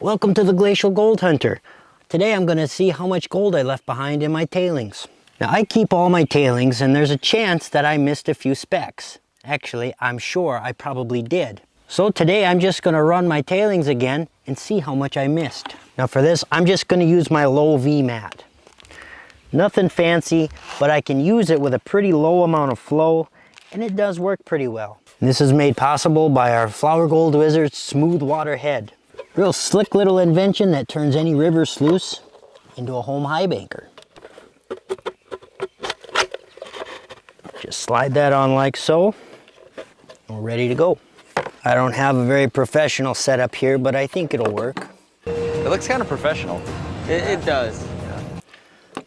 Welcome to the Glacial Gold Hunter. Today I'm going to see how much gold I left behind in my tailings. Now I keep all my tailings and there's a chance that I missed a few specks. Actually, I'm sure I probably did. So today I'm just going to run my tailings again and see how much I missed. Now for this, I'm just going to use my low V mat. Nothing fancy, but I can use it with a pretty low amount of flow and it does work pretty well. And this is made possible by our Flower Gold Wizard's smooth water head. Real slick little invention that turns any river sluice into a home high banker. Just slide that on like so, and we're ready to go. I don't have a very professional setup here, but I think it'll work. It looks kind of professional. It does. Yeah.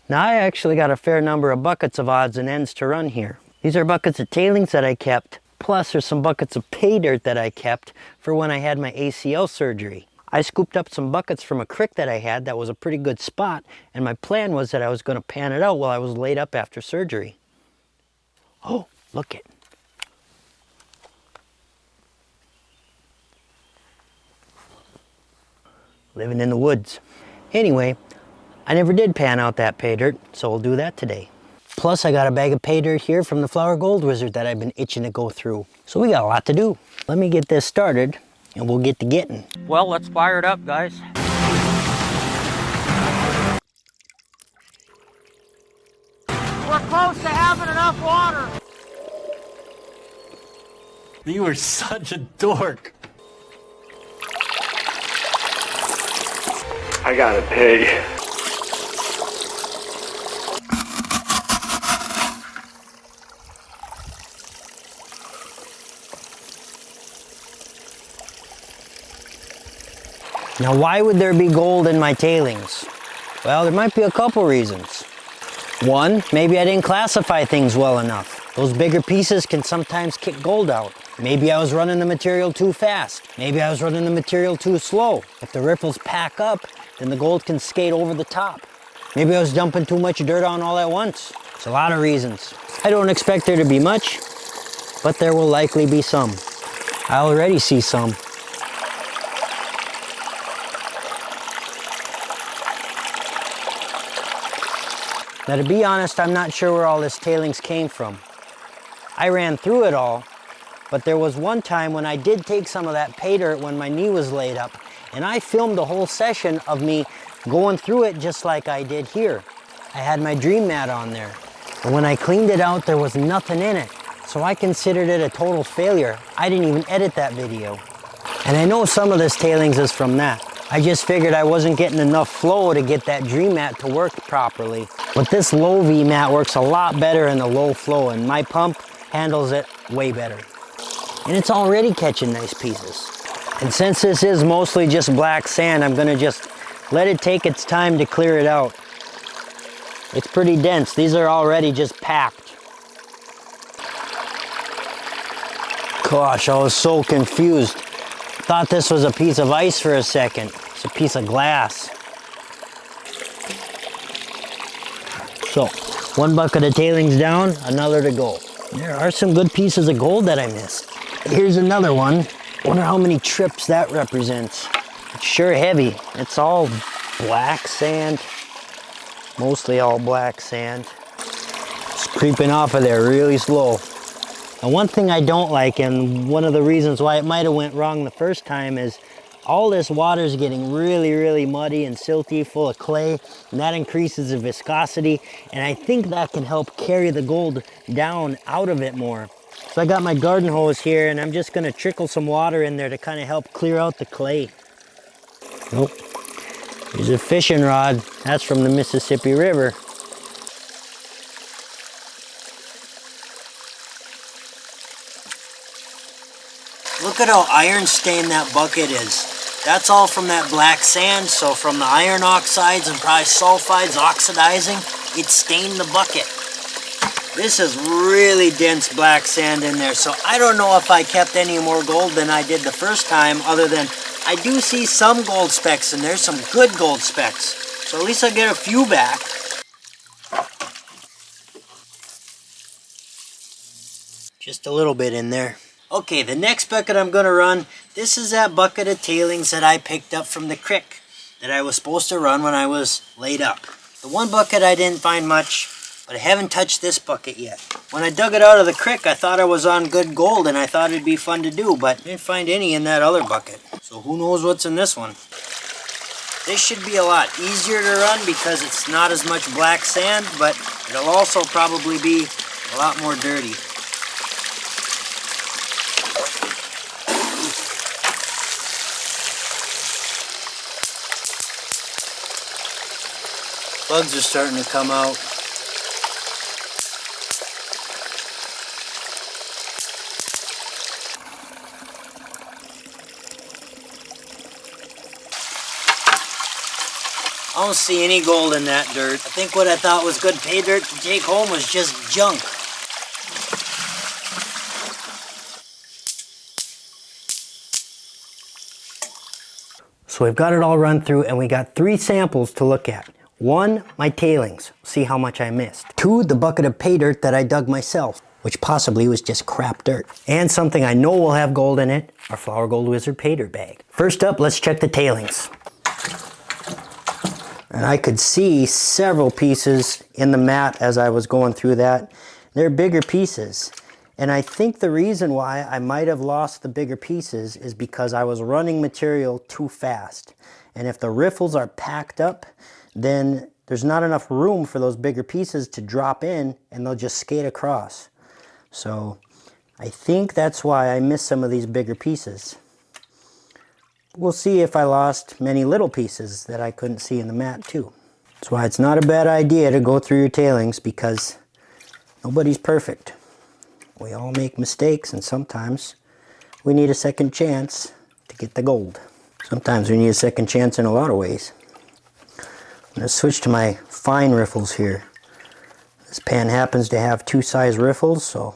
Now I actually got a fair number of buckets of odds and ends to run here. These are buckets of tailings that I kept, plus there's some buckets of pay dirt that I kept for when I had my ACL surgery. I scooped up some buckets from a creek that I had that was a pretty good spot, and my plan was that I was going to pan it out while I was laid up after surgery. Oh, look it. Living in the woods. Anyway, I never did pan out that pay dirt, so we'll do that today. Plus I got a bag of pay dirt here from the Flower Gold Wizard that I've been itching to go through. So we got a lot to do. Let me get this started and we'll get to getting. Well, let's fire it up, guys. We're close to having enough water. You are such a dork. I got a pig. Now why would there be gold in my tailings? Well, there might be a couple reasons. One, maybe I didn't classify things well enough. Those bigger pieces can sometimes kick gold out. Maybe I was running the material too fast. Maybe I was running the material too slow. If the riffles pack up, then the gold can skate over the top. Maybe I was dumping too much dirt on all at once. It's a lot of reasons. I don't expect there to be much, but there will likely be some. I already see some. Now to be honest, I'm not sure where all this tailings came from. I ran through it all, but there was one time when I did take some of that pay dirt when my knee was laid up, and I filmed the whole session of me going through it just like I did here. I had my dream mat on there, and when I cleaned it out, there was nothing in it. So I considered it a total failure. I didn't even edit that video. And I know some of this tailings is from that. I just figured I wasn't getting enough flow to get that dream mat to work properly. But this low V mat works a lot better in the low flow, and my pump handles it way better. And it's already catching nice pieces. And since this is mostly just black sand, I'm gonna just let it take its time to clear it out. It's pretty dense. These are already just packed. Gosh, I was so confused. Thought this was a piece of ice for a second. It's a piece of glass. So, one bucket of tailings down, another to go. There are some good pieces of gold that I missed. Here's another one. Wonder how many trips that represents. It's sure heavy. It's all black sand. Mostly all black sand. It's creeping off of there really slow. And one thing I don't like, and one of the reasons why it might have went wrong the first time, is all this water is getting really muddy and silty, full of clay, and that increases the viscosity, and I think that can help carry the gold down out of it more. So I got my garden hose here, and I'm just going to trickle some water in there to kind of help clear out the clay. Nope. Here's a fishing rod. That's from the Mississippi River. Look at how iron stained that bucket is. That's all from that black sand, so from the iron oxides and probably sulfides oxidizing, it stained the bucket. This is really dense black sand in there, so I don't know if I kept any more gold than I did the first time, other than I do see some gold specks in there, some good gold specks. So at least I get a few back. Just a little bit in there. Okay, the next bucket I'm going to run, This is that bucket of tailings that I picked up from the creek that I was supposed to run when I was laid up. The one bucket I didn't find much, but I haven't touched this bucket yet. When I dug it out of the creek, I thought I was on good gold and I thought it'd be fun to do, but I didn't find any in that other bucket. So who knows what's in this one. This should be a lot easier to run because it's not as much black sand, but it'll also probably be a lot more dirty. Bugs are starting to come out. I don't see any gold in that dirt. I think what I thought was good pay dirt to take home was just junk. So we've got it all run through and we got 3 samples to look at. 1, my tailings, see how much I missed. 2, the bucket of pay dirt that I dug myself, which possibly was just crap dirt. And something I know will have gold in it, our Flour Gold Wizard pay dirt bag. First up, let's check the tailings. And I could see several pieces in the mat as I was going through that. They're bigger pieces. And I think the reason why I might have lost the bigger pieces is because I was running material too fast. And if the riffles are packed up, then there's not enough room for those bigger pieces to drop in and they'll just skate across. So I think that's why I missed some of these bigger pieces. We'll see if I lost many little pieces that I couldn't see in the mat too. That's why it's not a bad idea to go through your tailings because nobody's perfect. We all make mistakes and sometimes we need a second chance to get the gold. Sometimes we need a second chance in a lot of ways. I'm going to switch to my fine riffles here. This pan happens to have 2 size riffles, so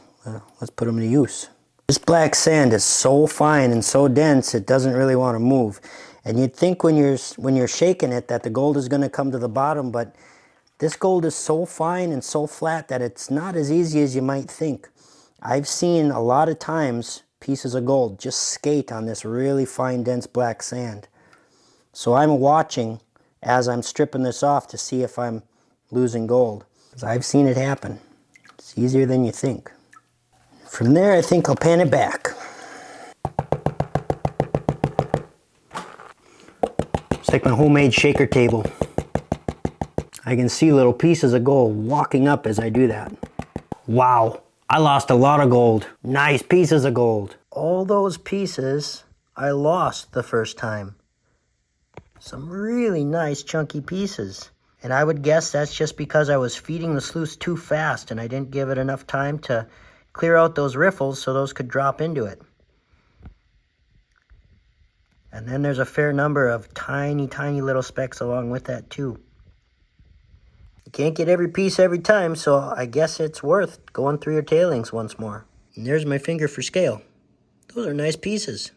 let's put them to use. This black sand is so fine and so dense it doesn't really want to move. And you'd think when you're shaking it that the gold is going to come to the bottom, but this gold is so fine and so flat that it's not as easy as you might think. I've seen a lot of times pieces of gold just skate on this really fine dense black sand. So I'm watching as I'm stripping this off to see if I'm losing gold. Because I've seen it happen. It's easier than you think. From there, I think I'll pan it back. It's like my homemade shaker table. I can see little pieces of gold walking up as I do that. Wow, I lost a lot of gold. Nice pieces of gold. All those pieces I lost the first time. Some really nice chunky pieces. And I would guess that's just because I was feeding the sluice too fast and I didn't give it enough time to clear out those riffles so those could drop into it. And then there's a fair number of tiny, tiny little specks along with that too. You can't get every piece every time, so I guess it's worth going through your tailings once more. And there's my finger for scale. Those are nice pieces.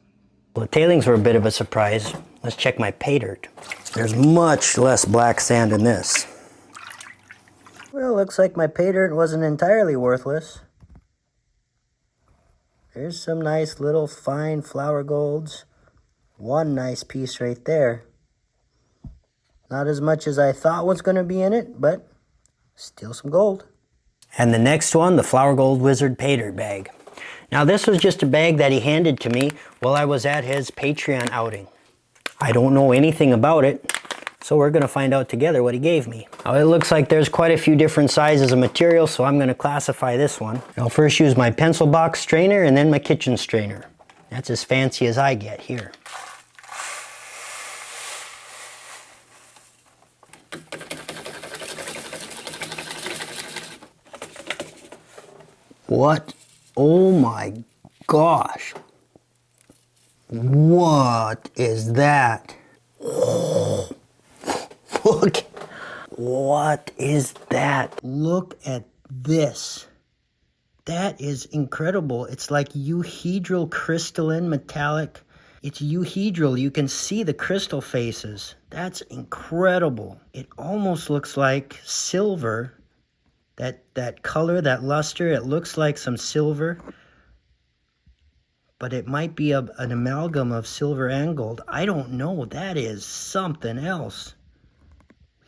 Well, the tailings were a bit of a surprise. Let's check my pay dirt. There's much less black sand in this. Well, looks like my pay dirt wasn't entirely worthless. There's some nice little fine flour golds. One nice piece right there. Not as much as I thought was going to be in it, but still some gold. And the next one, the Flour Gold Wizard pay dirt bag. Now this was just a bag that he handed to me while I was at his Patreon outing. I don't know anything about it, so we're going to find out together what he gave me. Now it looks like there's quite a few different sizes of material, so I'm going to classify this one. I'll first use my pencil box strainer and then my kitchen strainer. That's as fancy as I get here. What? Oh my gosh. What is that? Look. What is that? Look at this. That is incredible. It's like euhedral crystalline metallic. It's euhedral. You can see the crystal faces. That's incredible. It almost looks like silver. That color, that luster, it looks like some silver. but it might be an amalgam of silver and gold. I don't know. That is something else.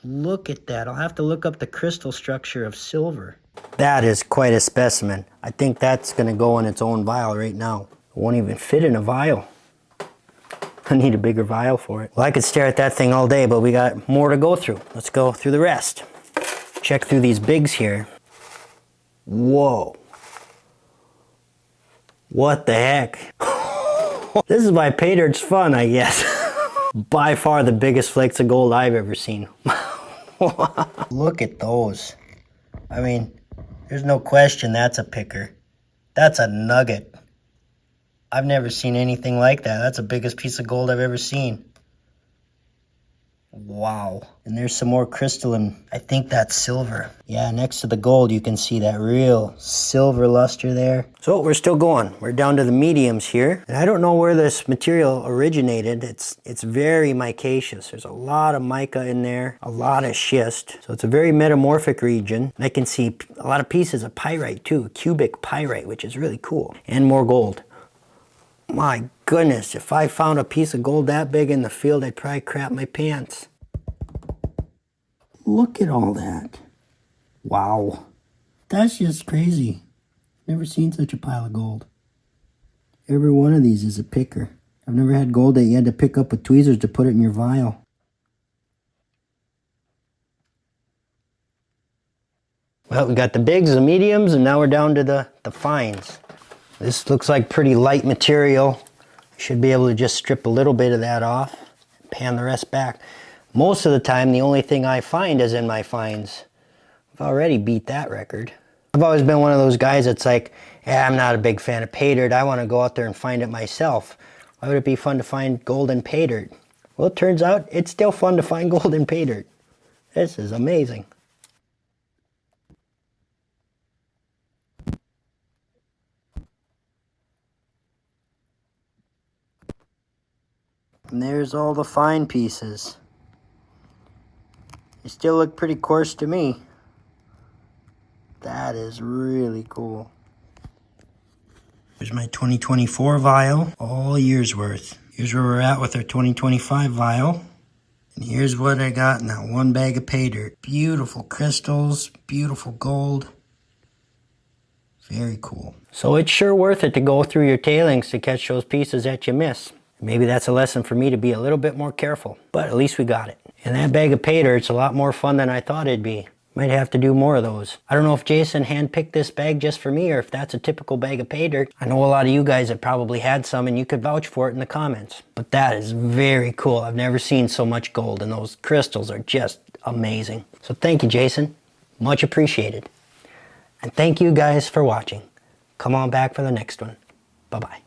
Look at that. I'll have to look up the crystal structure of silver. That is quite a specimen. I think that's going to go in its own vial right now. It won't even fit in a vial. I need a bigger vial for it. Well, I could stare at that thing all day, but we got more to go through. Let's go through the rest. Check through these bigs here. Whoa. What the heck? This is why pay dirt's fun, I guess. By far the biggest flakes of gold I've ever seen. Look at those. I mean, there's no question that's a picker. That's a nugget. I've never seen anything like that. That's the biggest piece of gold I've ever seen. Wow. And there's some more crystalline. I think that's silver. Yeah, next to the gold you can see that real silver luster there. So we're still going. We're down to the mediums here. And I don't know where this material originated. It's very micaceous. There's a lot of mica in there, a lot of schist. So it's a very metamorphic region. And I can see a lot of pieces of pyrite too, cubic pyrite, which is really cool. And more gold. My goodness, if I found a piece of gold that big in the field, I'd probably crap my pants. Look at all that. Wow. That's just crazy. Never seen such a pile of gold. Every one of these is a picker. I've never had gold that you had to pick up with tweezers to put it in your vial. Well, we got the bigs, the mediums, and now we're down to the fines. This looks like pretty light material. Should be able to just strip a little bit of that off, pan the rest back. Most of the time, the only thing I find is in my fines. I've already beat that record. I've always been one of those guys that's like, yeah, I'm not a big fan of pay dirt. I want to go out there and find it myself. Why would it be fun to find gold in pay dirt? Well, it turns out it's still fun to find gold in pay dirt. This is amazing. And there's all the fine pieces. They still look pretty coarse to me. That is really cool. Here's my 2024 vial, all year's worth. Here's where we're at with our 2025 vial. And here's what I got in that one bag of pay dirt. Beautiful crystals, beautiful gold. Very cool. So it's sure worth it to go through your tailings to catch those pieces that you miss. Maybe that's a lesson for me to be a little bit more careful, but at least we got it. And that bag of pay dirt's a lot more fun than I thought it'd be. Might have to do more of those. I don't know if Jason handpicked this bag just for me or if that's a typical bag of pay dirt. I know a lot of you guys have probably had some and you could vouch for it in the comments. But that is very cool. I've never seen so much gold and those crystals are just amazing. So thank you, Jason. Much appreciated. And thank you guys for watching. Come on back for the next one. Bye-bye.